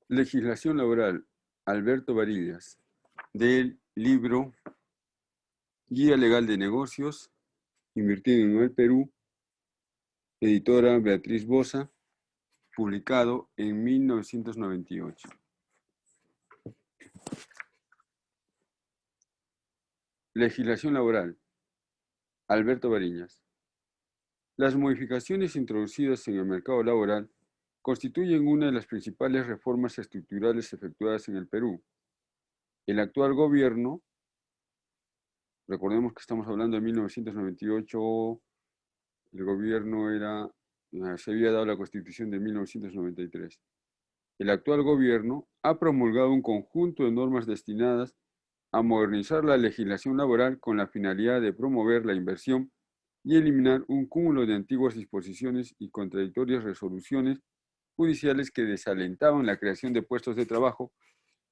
Legislación laboral, Alberto Varillas, del libro Guía Legal de Negocios, invertido en el Perú, editora Beatriz Boza, publicado en 1998. Legislación laboral, Alberto Varillas. Las modificaciones introducidas en el mercado laboral constituyen una de las principales reformas estructurales efectuadas en el Perú. El actual gobierno, recordemos que estamos hablando de 1998, el gobierno se había dado la Constitución de 1993. El actual gobierno ha promulgado un conjunto de normas destinadas a modernizar la legislación laboral con la finalidad de promover la inversión y eliminar un cúmulo de antiguas disposiciones y contradictorias resoluciones judiciales que desalentaban la creación de puestos de trabajo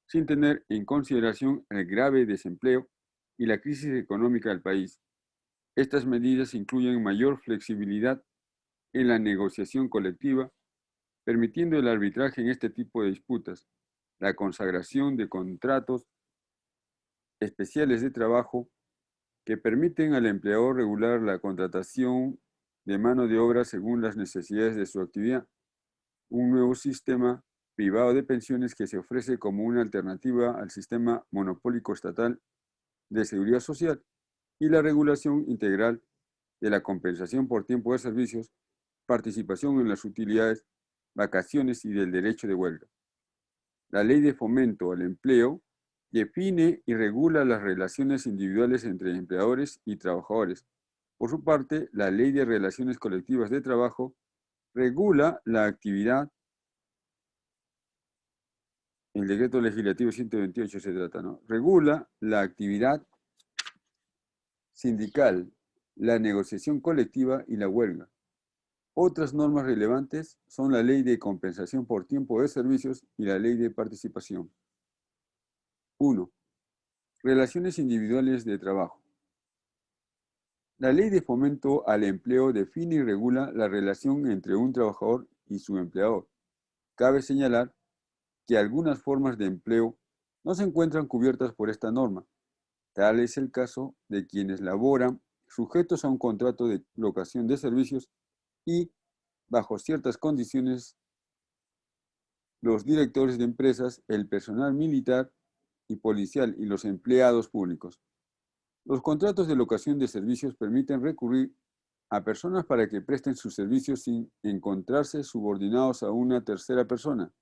sin tener en consideración el grave desempleo y la crisis económica del país. Estas medidas incluyen mayor flexibilidad en la negociación colectiva, permitiendo el arbitraje en este tipo de disputas, la consagración de contratos especiales de trabajo que permiten al empleador regular la contratación de mano de obra según las necesidades de su actividad, un nuevo sistema privado de pensiones que se ofrece como una alternativa al sistema monopólico estatal de seguridad social y la regulación integral de la compensación por tiempo de servicios, participación en las utilidades, vacaciones y del derecho de huelga. La Ley de Fomento al Empleo define y regula las relaciones individuales entre empleadores y trabajadores. Por su parte, la Ley de Relaciones Colectivas de Trabajo regula la actividad. El decreto legislativo 128 se trata, ¿no? Regula la actividad sindical, la negociación colectiva y la huelga. Otras normas relevantes son la Ley de Compensación por Tiempo de Servicios y la Ley de Participación. 1. Relaciones individuales de trabajo. La Ley de Fomento al Empleo define y regula la relación entre un trabajador y su empleador. Cabe señalar que algunas formas de empleo no se encuentran cubiertas por esta norma. Tal es el caso de quienes laboran sujetos a un contrato de locación de servicios y, bajo ciertas condiciones, los directores de empresas, el personal militar y policial y los empleados públicos. Los contratos de locación de servicios permiten recurrir a personas para que presten sus servicios sin encontrarse subordinados a una tercera persona.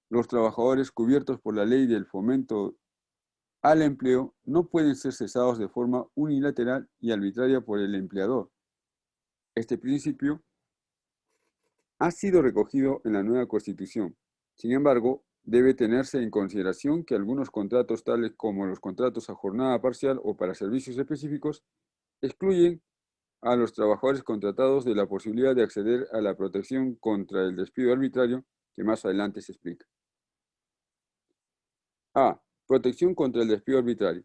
Los trabajadores cubiertos por la Ley del Fomento al Empleo no pueden ser cesados de forma unilateral y arbitraria por el empleador. Este principio ha sido recogido en la nueva Constitución. Sin embargo, debe tenerse en consideración que algunos contratos, tales como los contratos a jornada parcial o para servicios específicos, excluyen a los trabajadores contratados de la posibilidad de acceder a la protección contra el despido arbitrario, que más adelante se explica. A. Protección contra el despido arbitrario.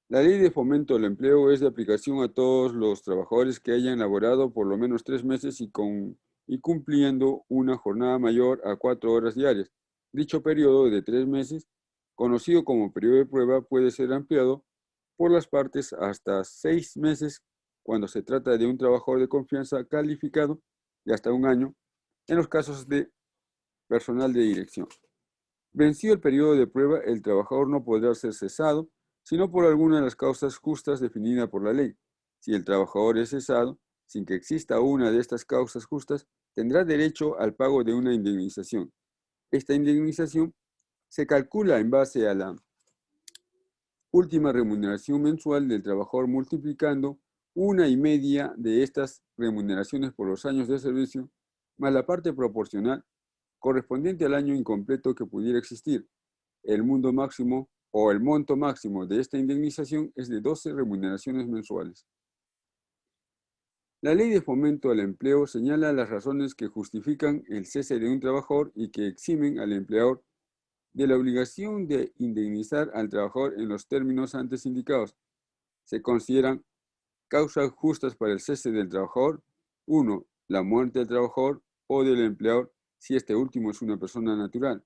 La Ley de Fomento al Empleo es de aplicación a todos los trabajadores que hayan laborado por lo menos 3 meses y cumpliendo una jornada mayor a 4 horas diarias. Dicho periodo de 3 meses, conocido como periodo de prueba, puede ser ampliado por las partes hasta 6 meses cuando se trata de un trabajador de confianza calificado y hasta 1 año en los casos de personal de dirección. Vencido el periodo de prueba, el trabajador no podrá ser cesado, sino por alguna de las causas justas definidas por la ley. Si el trabajador es cesado, sin que exista una de estas causas justas, tendrá derecho al pago de una indemnización. Esta indemnización se calcula en base a la última remuneración mensual del trabajador multiplicando 1,5 de estas remuneraciones por los años de servicio, más la parte proporcional correspondiente al año incompleto que pudiera existir. El monto máximo de esta indemnización es de 12 remuneraciones mensuales. La Ley de Fomento al Empleo señala las razones que justifican el cese de un trabajador y que eximen al empleador de la obligación de indemnizar al trabajador en los términos antes indicados. Se consideran causas justas para el cese del trabajador: 1. La muerte del trabajador o del empleador, si este último es una persona natural.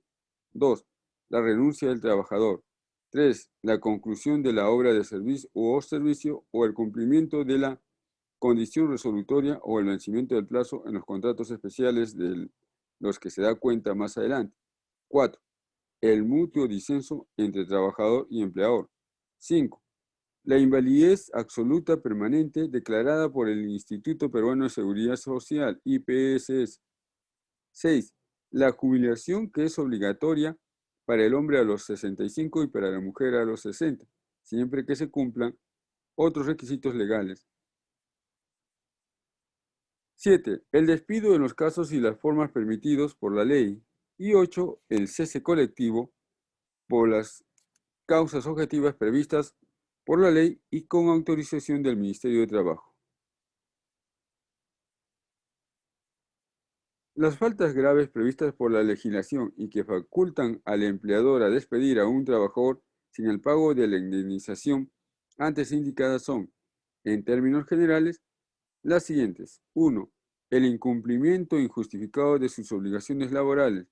2. La renuncia del trabajador. 3. La conclusión de la obra de servicio o el cumplimiento de la condición resolutoria o el vencimiento del plazo en los contratos especiales de los que se da cuenta más adelante. 4. El mutuo disenso entre trabajador y empleador. 5. La invalidez absoluta permanente declarada por el Instituto Peruano de Seguridad Social, IPSS. 6. La jubilación que es obligatoria para el hombre a los 65 y para la mujer a los 60, siempre que se cumplan otros requisitos legales. 7. El despido en los casos y las formas permitidos por la ley. Y 8. El cese colectivo por las causas objetivas previstas por la ley y con autorización del Ministerio de Trabajo. Las faltas graves previstas por la legislación y que facultan al empleador a despedir a un trabajador sin el pago de la indemnización antes indicada son, en términos generales, las siguientes. 1. El incumplimiento injustificado de sus obligaciones laborales,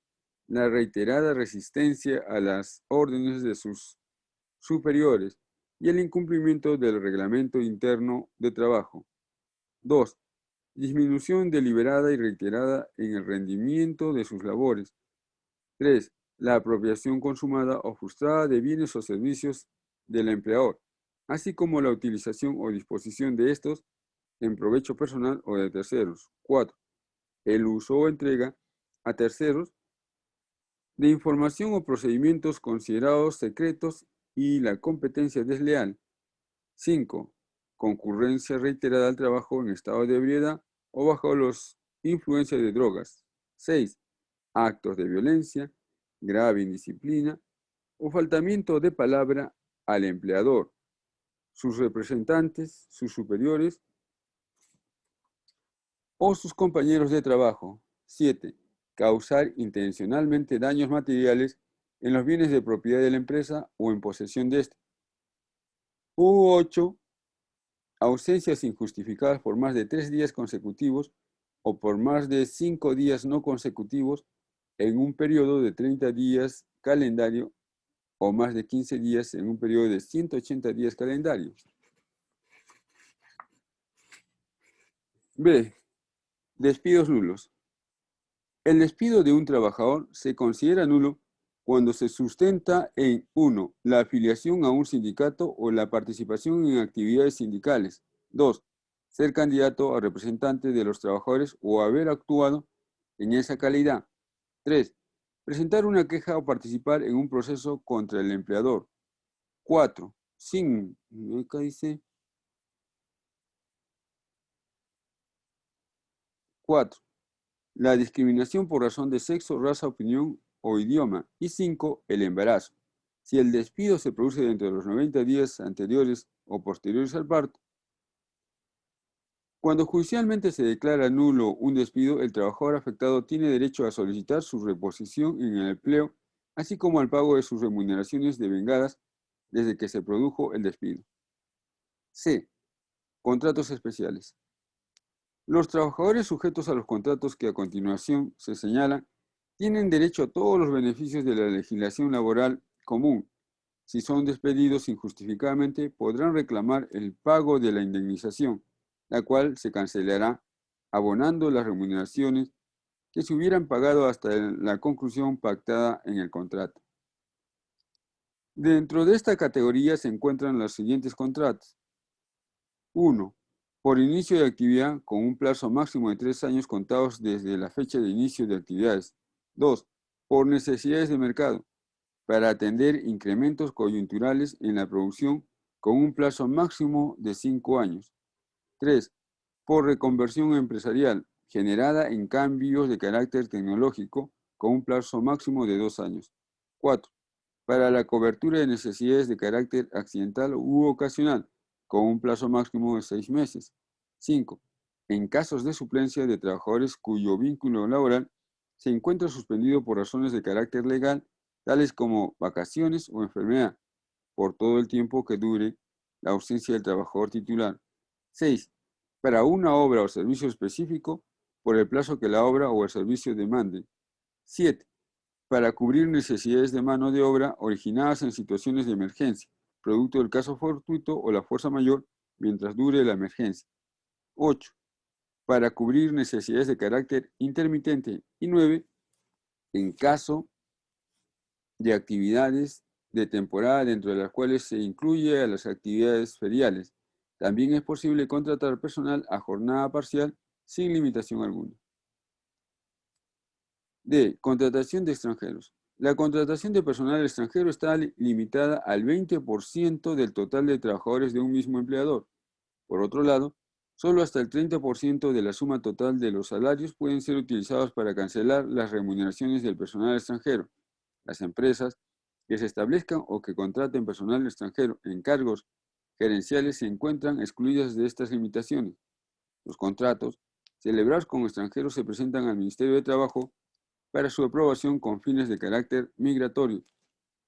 la reiterada resistencia a las órdenes de sus superiores y el incumplimiento del reglamento interno de trabajo. 2. Disminución deliberada y reiterada en el rendimiento de sus labores. 3. La apropiación consumada o frustrada de bienes o servicios del empleador, así como la utilización o disposición de estos en provecho personal o de terceros. 4. El uso o entrega a terceros de información o procedimientos considerados secretos y la competencia desleal. 5. Concurrencia reiterada al trabajo en estado de ebriedad o bajo los influencias de drogas. 6. Actos de violencia, grave indisciplina o faltamiento de palabra al empleador, sus representantes, sus superiores o sus compañeros de trabajo. 7. Causar intencionalmente daños materiales en los bienes de propiedad de la empresa o en posesión de ésta. 8. Ausencias injustificadas por más de 3 días consecutivos o por más de 5 días no consecutivos en un periodo de 30 días calendario o más de 15 días en un periodo de 180 días calendario. B. Despidos nulos. El despido de un trabajador se considera nulo cuando se sustenta en 1. La afiliación a un sindicato o la participación en actividades sindicales. 2. Ser candidato a representante de los trabajadores o haber actuado en esa calidad. 3. Presentar una queja o participar en un proceso contra el empleador. 4. Acá dice 4. La discriminación por razón de sexo, raza, opinión o idioma. Y 5. El embarazo. Si el despido se produce dentro de los 90 días anteriores o posteriores al parto. Cuando judicialmente se declara nulo un despido, el trabajador afectado tiene derecho a solicitar su reposición en el empleo, así como al pago de sus remuneraciones devengadas desde que se produjo el despido. C. Contratos especiales. Los trabajadores sujetos a los contratos que a continuación se señalan tienen derecho a todos los beneficios de la legislación laboral común. Si son despedidos injustificadamente, podrán reclamar el pago de la indemnización, la cual se cancelará abonando las remuneraciones que se hubieran pagado hasta la conclusión pactada en el contrato. Dentro de esta categoría se encuentran los siguientes contratos. 1. Por inicio de actividad con un plazo máximo de 3 años contados desde la fecha de inicio de actividades. 2. Por necesidades de mercado, para atender incrementos coyunturales en la producción con un plazo máximo de 5 años. 3. Por reconversión empresarial, generada en cambios de carácter tecnológico con un plazo máximo de 2 años. 4. Para la cobertura de necesidades de carácter accidental u ocasional, con un plazo máximo de 6 meses. 5. En casos de suplencia de trabajadores cuyo vínculo laboral se encuentra suspendido por razones de carácter legal, tales como vacaciones o enfermedad, por todo el tiempo que dure la ausencia del trabajador titular. 6. Para una obra o servicio específico, por el plazo que la obra o el servicio demande. 7. para cubrir necesidades de mano de obra originadas en situaciones de emergencia, producto del caso fortuito o la fuerza mayor mientras dure la emergencia. 8. Para cubrir necesidades de carácter intermitente. Y 9. En caso de actividades de temporada dentro de las cuales se incluye a las actividades feriales. También es posible contratar personal a jornada parcial sin limitación alguna. D. Contratación de extranjeros. La contratación de personal extranjero está limitada al 20% del total de trabajadores de un mismo empleador. Por otro lado, solo hasta el 30% de la suma total de los salarios pueden ser utilizados para cancelar las remuneraciones del personal extranjero. Las empresas que se establezcan o que contraten personal extranjero en cargos gerenciales se encuentran excluidas de estas limitaciones. Los contratos celebrados con extranjeros se presentan al Ministerio de Trabajo para su aprobación con fines de carácter migratorio.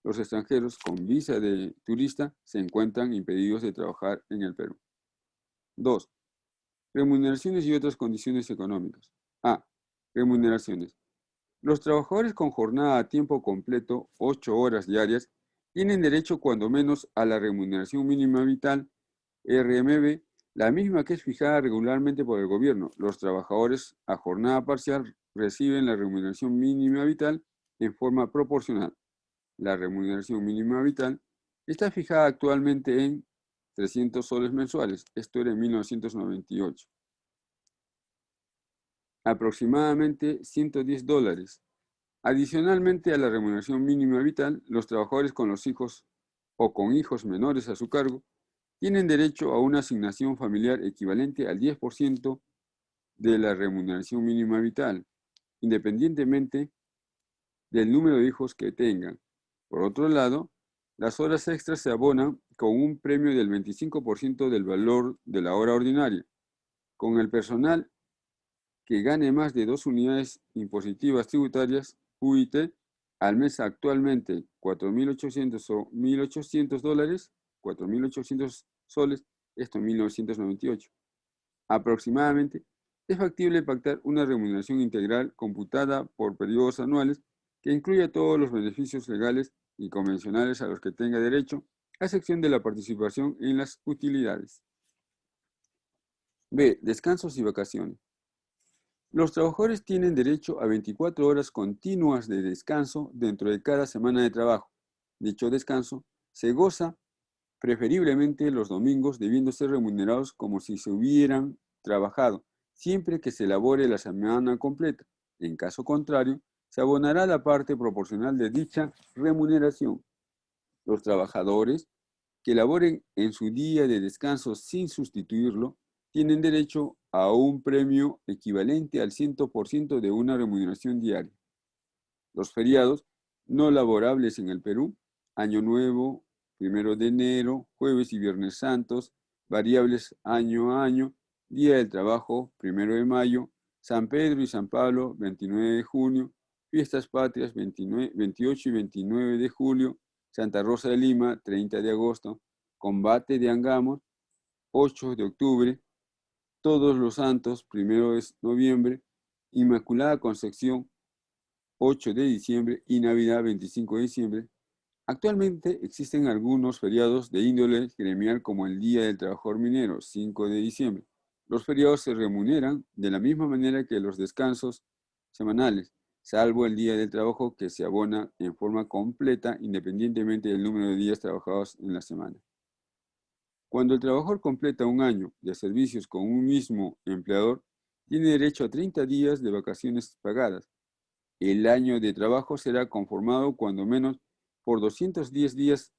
Los extranjeros con visa de turista se encuentran impedidos de trabajar en el Perú. 2. Remuneraciones y otras condiciones económicas. A. Remuneraciones. Los trabajadores con jornada a tiempo completo, 8 horas diarias, tienen derecho cuando menos a la remuneración mínima vital, RMV, la misma que es fijada regularmente por el gobierno. Los trabajadores a jornada parcial reciben la remuneración mínima vital en forma proporcional. La remuneración mínima vital está fijada actualmente en 300 soles mensuales. Esto era en 1998. Aproximadamente $110. Adicionalmente a la remuneración mínima vital, los trabajadores con los hijos o con hijos menores a su cargo tienen derecho a una asignación familiar equivalente al 10% de la remuneración mínima vital, independientemente del número de hijos que tengan. Por otro lado, las horas extras se abonan con un premio del 25% del valor de la hora ordinaria. Con el personal que gane más de 2 unidades impositivas tributarias, UIT, al mes actualmente 4.800 o $1.800, 4.800 soles, esto en 1998. Aproximadamente, es factible pactar una remuneración integral computada por periodos anuales que incluya todos los beneficios legales y convencionales a los que tenga derecho, a excepción de la participación en las utilidades. B. Descansos y vacaciones. Los trabajadores tienen derecho a 24 horas continuas de descanso dentro de cada semana de trabajo. Dicho descanso se goza preferiblemente los domingos, debiendo ser remunerados como si se hubieran trabajado, siempre que se elabore la semana completa. En caso contrario, se abonará la parte proporcional de dicha remuneración. Los trabajadores que laboren en su día de descanso sin sustituirlo tienen derecho a un premio equivalente al 100% de una remuneración diaria. Los feriados no laborables en el Perú, Año Nuevo, 1 de enero, Jueves y Viernes Santos, variables año a año, Día del Trabajo, 1 de mayo, San Pedro y San Pablo, 29 de junio, Fiestas Patrias, 28 y 29 de julio, Santa Rosa de Lima, 30 de agosto, Combate de Angamos, 8 de octubre, Todos los Santos, 1 de noviembre, Inmaculada Concepción, 8 de diciembre y Navidad, 25 de diciembre. Actualmente existen algunos feriados de índole gremial como el Día del Trabajador Minero, 5 de diciembre. Los feriados se remuneran de la misma manera que los descansos semanales, salvo el Día del Trabajo que se abona en forma completa independientemente del número de días trabajados en la semana. Cuando el trabajador completa un año de servicios con un mismo empleador, tiene derecho a 30 días de vacaciones pagadas. El año de trabajo será conformado cuando menos por 210 días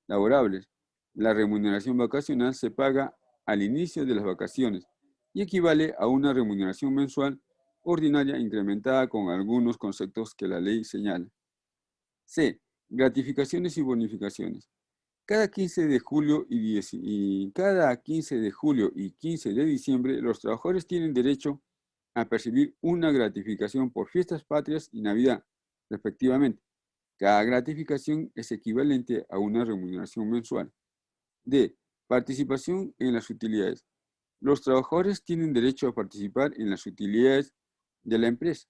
laborables. La remuneración vacacional se paga al inicio de las vacaciones y equivale a una remuneración mensual ordinaria incrementada con algunos conceptos que la ley señala. C. Gratificaciones y bonificaciones. Cada 15 de julio cada 15 de julio y 15 de diciembre, los trabajadores tienen derecho a percibir una gratificación por fiestas patrias y Navidad, respectivamente. Cada gratificación es equivalente a una remuneración mensual. D. Participación en las utilidades. Los trabajadores tienen derecho a participar en las utilidades de la empresa.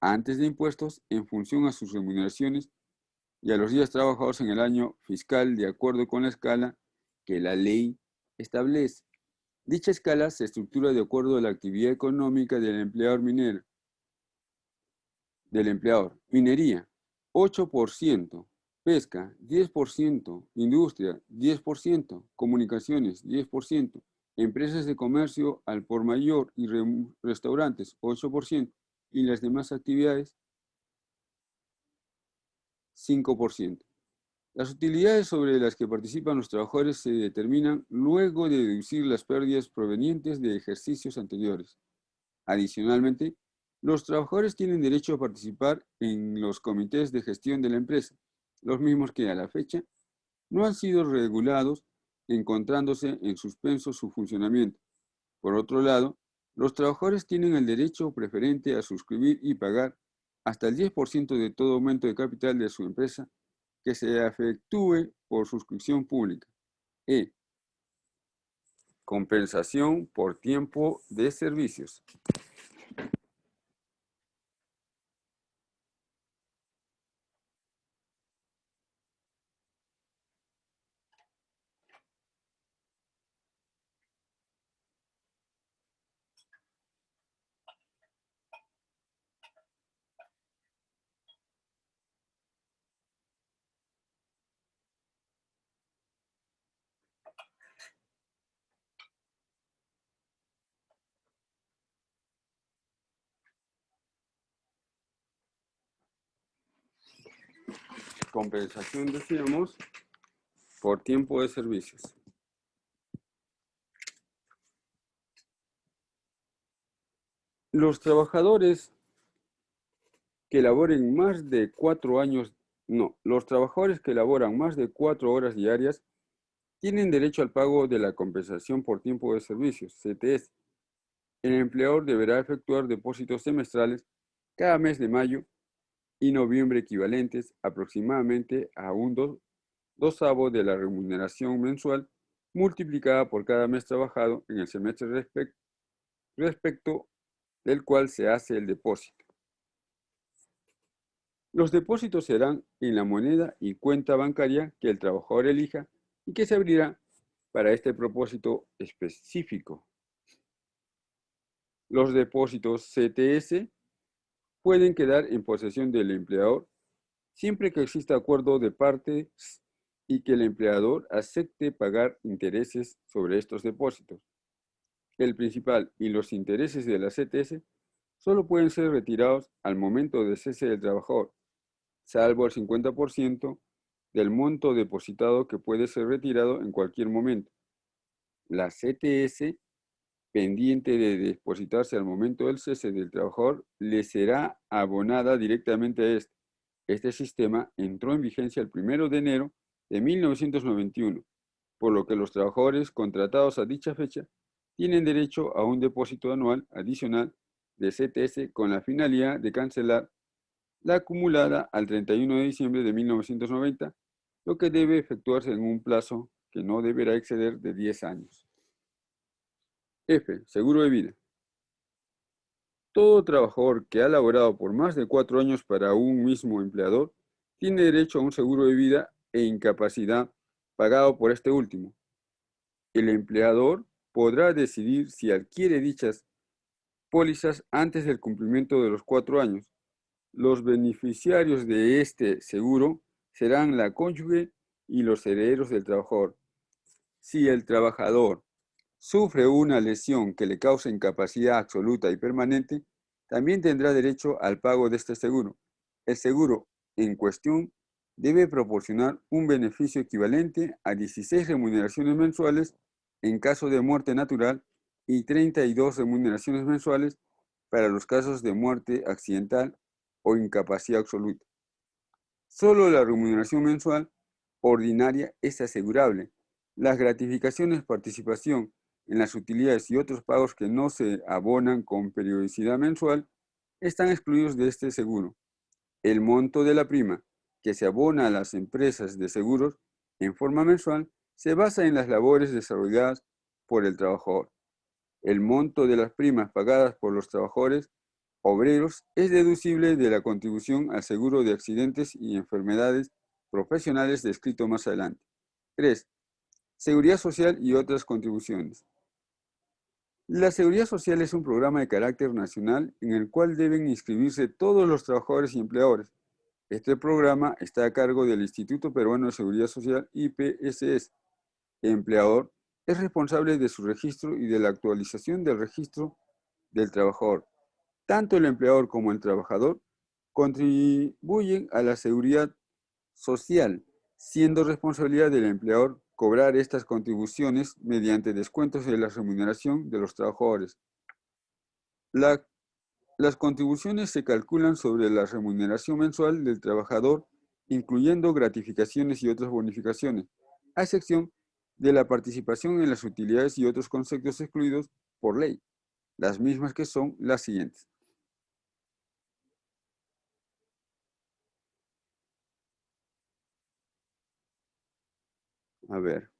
antes de impuestos en función a sus remuneraciones y a los días trabajados en el año fiscal de acuerdo con la escala que la ley establece. Dicha escala se estructura de acuerdo a la actividad económica del empleador minero. Minería, 8%, pesca, 10%, industria, 10%, comunicaciones, 10%, empresas de comercio al por mayor y restaurantes, 8%, y las demás actividades, 5%. Las utilidades sobre las que participan los trabajadores se determinan luego de deducir las pérdidas provenientes de ejercicios anteriores. Adicionalmente, los trabajadores tienen derecho a participar en los comités de gestión de la empresa, los mismos que a la fecha no han sido regulados, encontrándose en suspenso su funcionamiento. Por otro lado, los trabajadores tienen el derecho preferente a suscribir y pagar hasta el 10% de todo aumento de capital de su empresa que se efectúe por suscripción pública. E. Compensación por tiempo de servicios. Compensación, decíamos, por tiempo de servicios. Los trabajadores que laboren más de 4 años, los trabajadores que laboran más de 4 horas diarias tienen derecho al pago de la compensación por tiempo de servicios, CTS. El empleador deberá efectuar depósitos semestrales cada mes de mayo y noviembre equivalentes aproximadamente a un doceavo de la remuneración mensual multiplicada por cada mes trabajado en el semestre respecto del cual se hace el depósito. Los depósitos serán en la moneda y cuenta bancaria que el trabajador elija y que se abrirá para este propósito específico. Los depósitos CTS pueden quedar en posesión del empleador siempre que exista acuerdo de partes y que el empleador acepte pagar intereses sobre estos depósitos. El principal y los intereses de la CTS solo pueden ser retirados al momento de cese del trabajador, salvo el 50% del monto depositado que puede ser retirado en cualquier momento. La CTS, pendiente de depositarse al momento del cese del trabajador, le será abonada directamente a este. Este sistema entró en vigencia el 1 de enero de 1991, por lo que los trabajadores contratados a dicha fecha tienen derecho a un depósito anual adicional de CTS con la finalidad de cancelar la acumulada al 31 de diciembre de 1990, lo que debe efectuarse en un plazo que no deberá exceder de 10 años. F. Seguro de vida. Todo trabajador que ha laborado por más de 4 años para un mismo empleador tiene derecho a un seguro de vida e incapacidad pagado por este último. El empleador podrá decidir si adquiere dichas pólizas antes del cumplimiento de los 4 años. Los beneficiarios de este seguro serán la cónyuge y los herederos del trabajador. Si el trabajador sufre una lesión que le causa incapacidad absoluta y permanente, también tendrá derecho al pago de este seguro. El seguro en cuestión debe proporcionar un beneficio equivalente a 16 remuneraciones mensuales en caso de muerte natural y 32 remuneraciones mensuales para los casos de muerte accidental o incapacidad absoluta. Solo la remuneración mensual ordinaria es asegurable. Las gratificaciones, participación en las utilidades y otros pagos que no se abonan con periodicidad mensual están excluidos de este seguro. El monto de la prima que se abona a las empresas de seguros en forma mensual se basa en las labores desarrolladas por el trabajador. El monto de las primas pagadas por los trabajadores obreros es deducible de la contribución al seguro de accidentes y enfermedades profesionales descrito más adelante. 3. Seguridad social y otras contribuciones. La Seguridad Social es un programa de carácter nacional en el cual deben inscribirse todos los trabajadores y empleadores. Este programa está a cargo del Instituto Peruano de Seguridad Social, IPSS. El empleador es responsable de su registro y de la actualización del registro del trabajador. Tanto el empleador como el trabajador contribuyen a la seguridad social, siendo responsabilidad del empleador cobrar estas contribuciones mediante descuentos de la remuneración de los trabajadores. Las contribuciones se calculan sobre la remuneración mensual del trabajador, incluyendo gratificaciones y otras bonificaciones, a excepción de la participación en las utilidades y otros conceptos excluidos por ley, las mismas que son las siguientes. A ver.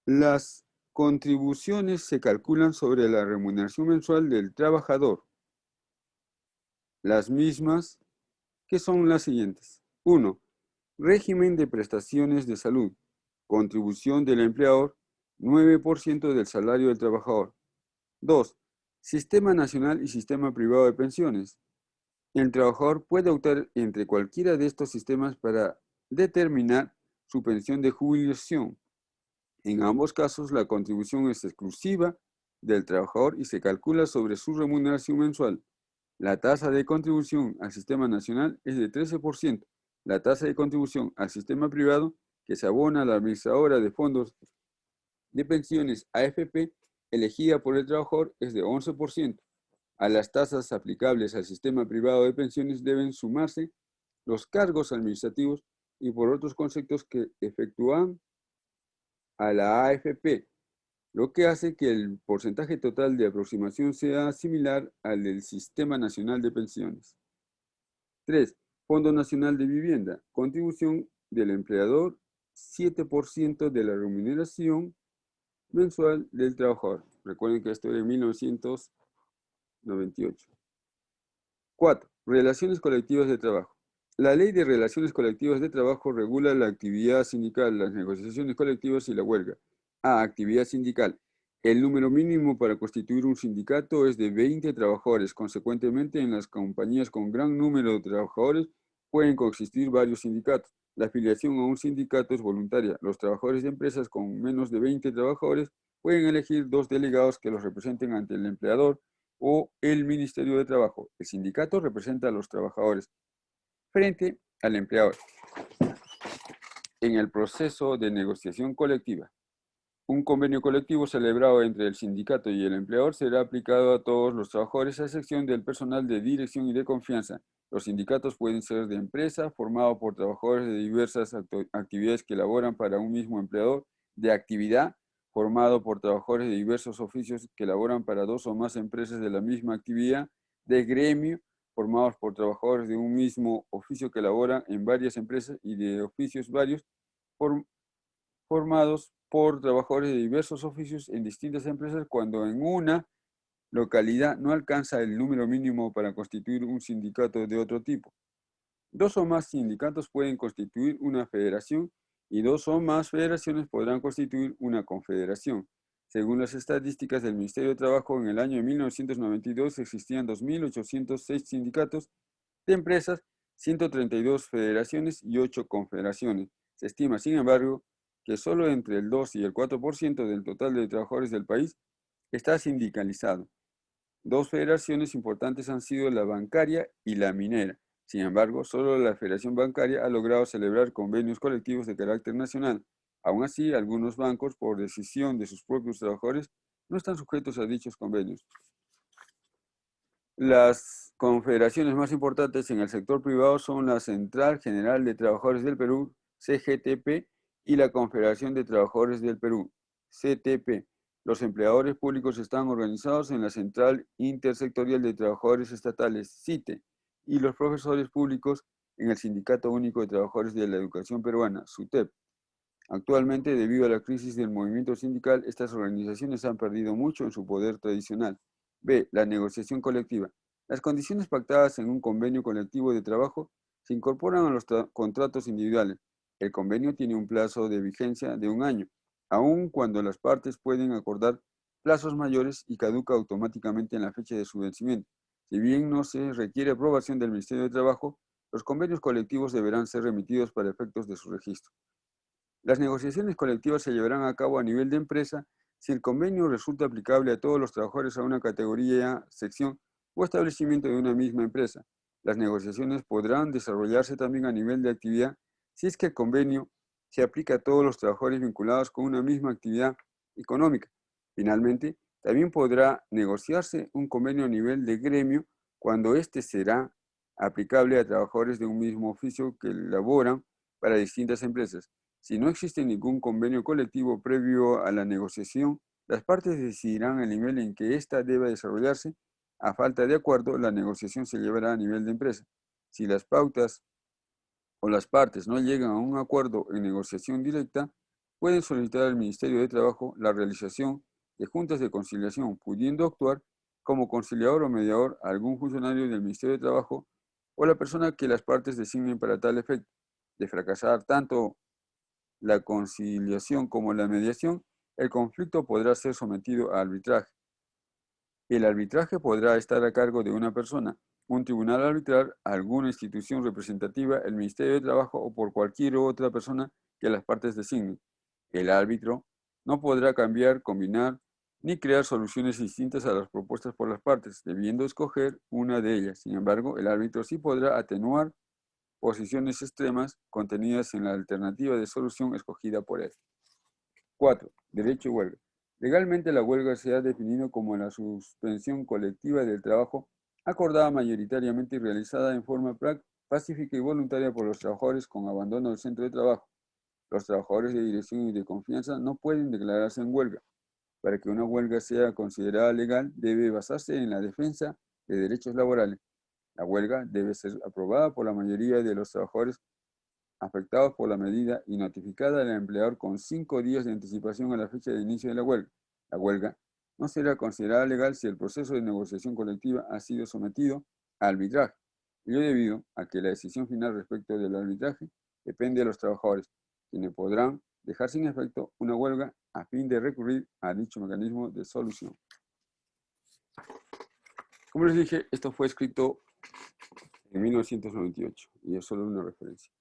Las contribuciones se calculan sobre la remuneración mensual del trabajador, las mismas que son las siguientes. 1. Régimen de prestaciones de salud. Contribución del empleador, 9% del salario del trabajador. 2. Sistema nacional y sistema privado de pensiones. El trabajador puede optar entre cualquiera de estos sistemas para determinar su pensión de jubilación. En ambos casos, la contribución es exclusiva del trabajador y se calcula sobre su remuneración mensual. La tasa de contribución al sistema nacional es de 13%. La tasa de contribución al sistema privado, que se abona a la administradora de fondos de pensiones AFP, elegida por el trabajador, es de 11%. A las tasas aplicables al sistema privado de pensiones deben sumarse los cargos administrativos y por otros conceptos que efectúan a la AFP, lo que hace que el porcentaje total de aproximación sea similar al del Sistema Nacional de Pensiones. 3. Fondo Nacional de Vivienda. Contribución del empleador, 7% de la remuneración mensual del trabajador. Recuerden que esto es de 1998. 4. Relaciones colectivas de trabajo. La Ley de Relaciones Colectivas de Trabajo regula la actividad sindical, las negociaciones colectivas y la huelga. A. Actividad sindical. El número mínimo para constituir un sindicato es de 20 trabajadores. Consecuentemente, en las compañías con gran número de trabajadores pueden coexistir varios sindicatos. La afiliación a un sindicato es voluntaria. Los trabajadores de empresas con menos de 20 trabajadores pueden elegir 2 delegados que los representen ante el empleador o el Ministerio de Trabajo. El sindicato representa a los trabajadores frente al empleador en el proceso de negociación colectiva. Un convenio colectivo celebrado entre el sindicato y el empleador será aplicado a todos los trabajadores a excepción del personal de dirección y de confianza. Los sindicatos pueden ser de empresa, formado por trabajadores de diversas actividades que elaboran para un mismo empleador, de actividad, formado por trabajadores de diversos oficios que elaboran para 2 o más empresas de la misma actividad, de gremio, formados por trabajadores de un mismo oficio que elaboran en varias empresas y de oficios varios, formados por trabajadores de diversos oficios en distintas empresas cuando en una localidad no alcanza el número mínimo para constituir un sindicato de otro tipo. 2 o más sindicatos pueden constituir una federación y 2 o más federaciones podrán constituir una confederación. Según las estadísticas del Ministerio de Trabajo, en el año de 1992 existían 2.806 sindicatos de empresas, 132 federaciones y 8 confederaciones. Se estima, sin embargo, que solo entre el 2 y el 4% del total de trabajadores del país está sindicalizado. 2 federaciones importantes han sido la bancaria y la minera. Sin embargo, solo la Federación Bancaria ha logrado celebrar convenios colectivos de carácter nacional. Aún así, algunos bancos, por decisión de sus propios trabajadores, no están sujetos a dichos convenios. Las confederaciones más importantes en el sector privado son la Central General de Trabajadores del Perú, CGTP, y la Confederación de Trabajadores del Perú, CTP. Los empleadores públicos están organizados en la Central Intersectorial de Trabajadores Estatales, CITE, y los profesores públicos en el Sindicato Único de Trabajadores de la Educación Peruana, SUTEP. Actualmente, debido a la crisis del movimiento sindical, estas organizaciones han perdido mucho en su poder tradicional. B. La negociación colectiva. Las condiciones pactadas en un convenio colectivo de trabajo se incorporan a los contratos individuales. El convenio tiene un plazo de vigencia de 1 año, aun cuando las partes pueden acordar plazos mayores y caduca automáticamente en la fecha de su vencimiento. Si bien no se requiere aprobación del Ministerio de Trabajo, los convenios colectivos deberán ser remitidos para efectos de su registro. Las negociaciones colectivas se llevarán a cabo a nivel de empresa si el convenio resulta aplicable a todos los trabajadores a una categoría, sección o establecimiento de una misma empresa. Las negociaciones podrán desarrollarse también a nivel de actividad si es que el convenio se aplica a todos los trabajadores vinculados con una misma actividad económica. Finalmente, también podrá negociarse un convenio a nivel de gremio cuando éste será aplicable a trabajadores de un mismo oficio que laboran para distintas empresas. Si no existe ningún convenio colectivo previo a la negociación, las partes decidirán el nivel en que ésta debe desarrollarse. A falta de acuerdo, la negociación se llevará a nivel de empresa. Si las pautas o las partes no llegan a un acuerdo en negociación directa, pueden solicitar al Ministerio de Trabajo la realización de juntas de conciliación, pudiendo actuar como conciliador o mediador a algún funcionario del Ministerio de Trabajo o la persona que las partes designen para tal efecto. De fracasar tanto la conciliación como la mediación, el conflicto podrá ser sometido a arbitraje. El arbitraje podrá estar a cargo de una persona, un tribunal arbitral, alguna institución representativa, el Ministerio de Trabajo o por cualquier otra persona que las partes designen. El árbitro no podrá cambiar, combinar ni crear soluciones distintas a las propuestas por las partes, debiendo escoger una de ellas. Sin embargo, el árbitro sí podrá atenuar posiciones extremas contenidas en la alternativa de solución escogida por él. 4. Derecho a huelga. Legalmente la huelga se ha definido como la suspensión colectiva del trabajo acordada mayoritariamente y realizada en forma pacífica y voluntaria por los trabajadores con abandono del centro de trabajo. Los trabajadores de dirección y de confianza no pueden declararse en huelga. Para que una huelga sea considerada legal, debe basarse en la defensa de derechos laborales. La huelga debe ser aprobada por la mayoría de los trabajadores afectados por la medida y notificada al empleador con 5 días de anticipación a la fecha de inicio de la huelga. La huelga no será considerada legal si el proceso de negociación colectiva ha sido sometido a arbitraje, ello debido a que la decisión final respecto del arbitraje depende de los trabajadores, quienes podrán dejar sin efecto una huelga a fin de recurrir a dicho mecanismo de solución. Como les dije, esto fue escrito en 1998 y es solo una referencia.